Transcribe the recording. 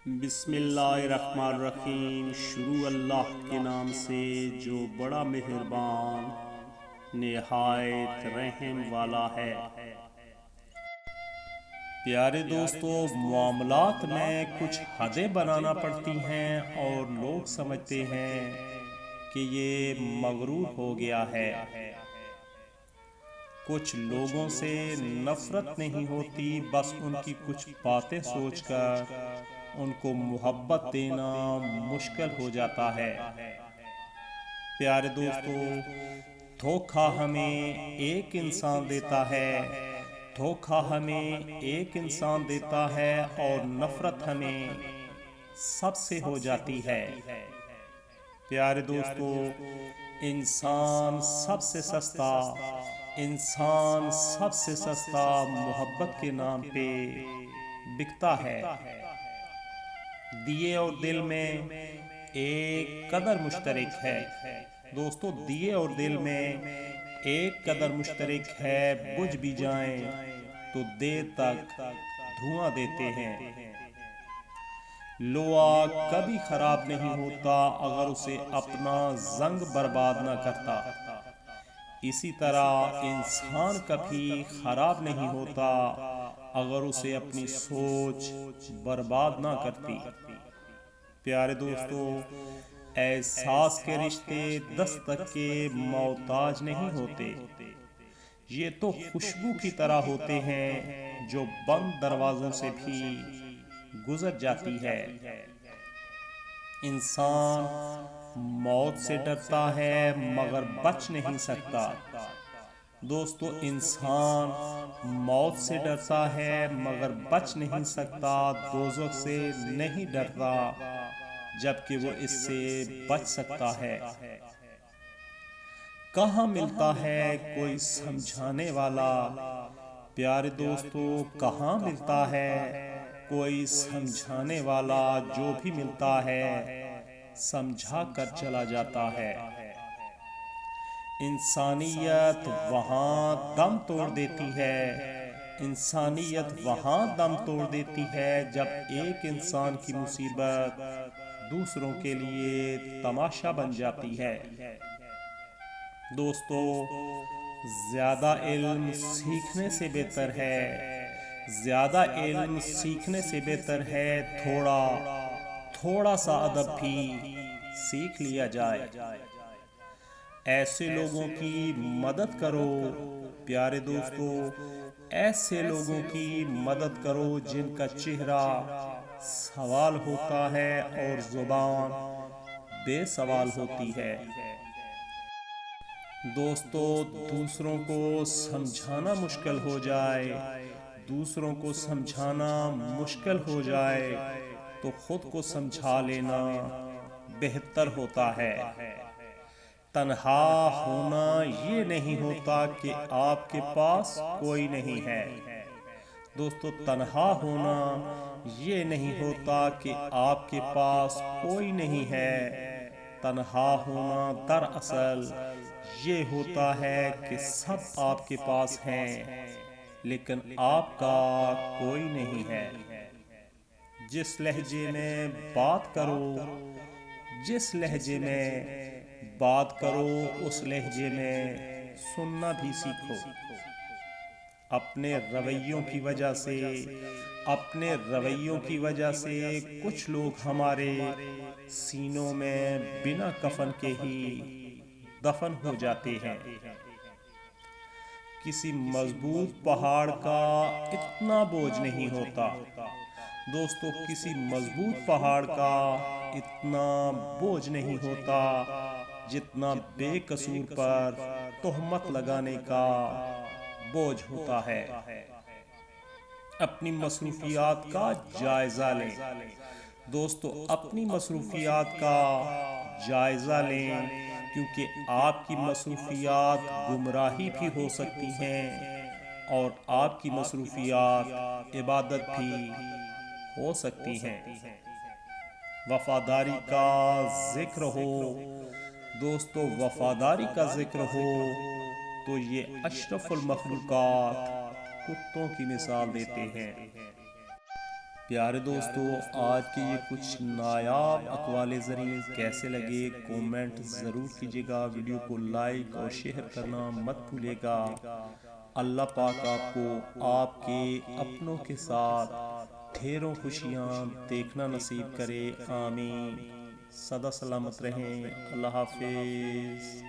بسم اللہ الرحمن الرحیم۔ شروع اللہ کے نام سے جو بڑا مہربان نہایت رحم والا ہے۔ پیارے دوستو، معاملات میں کچھ حدیں بنانا پڑتی ہیں اور لوگ سمجھتے ہیں کہ یہ مغرور ہو گیا ہے۔ کچھ لوگوں سے نفرت نہیں ہوتی، بس ان کی کچھ باتیں سوچ کر ان کو محبت دینا مشکل ہو جاتا ہے۔ پیارے دوستو، دھوکہ ہمیں ایک انسان دیتا ہے، دھوکہ ہمیں ایک انسان دیتا ہے اور نفرت ہمیں سب سے ہو جاتی ہے۔ پیارے دوستو، انسان سب سے سستا محبت کے نام پہ بکتا ہے۔ دیے اور دل میں ایک قدر مشترک ہے۔ دوستو، دیے اور دل میں ایک قدر مشترک ہے، بجھ بھی جائیں تو دیر تک دھواں دیتے ہیں۔ لوہا کبھی خراب نہیں ہوتا اگر اسے اپنا زنگ برباد نہ کرتا۔ اسی طرح انسان کبھی خراب نہیں ہوتا اگر اسے اپنی سوچ برباد نہ کرتی۔ پیارے دوستو، احساس کے رشتے دستک کے محتاج نہیں ہوتے، یہ تو خوشبو کی طرح ہوتے ہیں جو بند دروازوں سے بھی گزر جاتی ہے۔ انسان موت سے ڈرتا ہے مگر بچ نہیں سکتا۔ دوستو، انسان موت سے ڈرتا ہے مگر بچ نہیں سکتا، دوزخ سے نہیں ڈرتا جبکہ وہ اس سے بچ سکتا ہے۔ کہاں ملتا ہے کوئی سمجھانے والا؟ پیارے دوستو، کہاں ملتا ہے کوئی سمجھانے والا؟ جو بھی ملتا ہے سمجھا کر چلا جاتا ہے۔ انسانیت وہاں دم توڑ دیتی ہے، انسانیت وہاں دم توڑ دیتی ہے جب ایک انسان کی مصیبت دوسروں کے لیے تماشا بن جاتی ہے۔ دوستو، زیادہ علم سیکھنے سے بہتر ہے، زیادہ علم سیکھنے سے بہتر ہے تھوڑا سا ادب بھی سیکھ لیا جائے۔ ایسے لوگوں کی مدد کرو پیارے دوستو، ایسے لوگوں کی مدد کرو جن کا چہرہ سوال ہوتا ہے اور زبان بے سوال ہوتی ہے۔ دوستو، دوسروں کو سمجھانا مشکل ہو جائے، دوسروں کو سمجھانا مشکل ہو جائے تو خود کو سمجھا لینا بہتر ہوتا ہے۔ تنہا ہونا یہ نہیں ہوتا کہ آپ کے پاس کوئی نہیں ہے۔ دوستو، تنہا ہونا یہ نہیں ہوتا کہ آپ کے پاس کوئی نہیں ہے۔ تنہا ہونا دراصل یہ ہوتا ہے کہ سب آپ کے پاس ہیں لیکن آپ کا کوئی نہیں ہے۔ جس لہجے میں بات کرو، جس لہجے میں بات کرو، اس لہجے میں سننا بھی سیکھو۔ اپنے رویوں کی وجہ سے کچھ لوگ ہمارے سینوں میں بنا کفن کے ہی دفن ہو جاتے ہیں۔ کسی مضبوط پہاڑ کا اتنا بوجھ نہیں ہوتا۔ دوستو، کسی مضبوط پہاڑ کا اتنا بوجھ نہیں ہوتا جتنا بے قصور پر تہمت لگانے کا بوجھ ہوتا ہے۔ اپنی مصروفیات کا جائزہ لیں۔ دوستو، اپنی مصروفیات کا جائزہ لیں کیونکہ آپ کی مصروفیات گمراہی بھی ہو سکتی ہیں اور آپ کی مصروفیات عبادت بھی ہو سکتی ہیں۔ وفاداری کا ذکر ہو، دوستو، وفاداری کا ذکر ہو تو یہ اشرف المخلوقات کتوں کی مثال دیتے ہیں۔ پیارے دوستو، آج کے یہ کچھ نایاب اقوال زریں کیسے لگے کومنٹ ضرور کیجیے گا، ویڈیو کو لائک اور شیئر کرنا مت بھولے گا۔ اللہ پاک آپ کو آپ کے اپنوں کے ساتھ ڈھیروں خوشیاں دیکھنا نصیب کرے، آمین۔ سدا سلامت رہیں، اللہ حافظ۔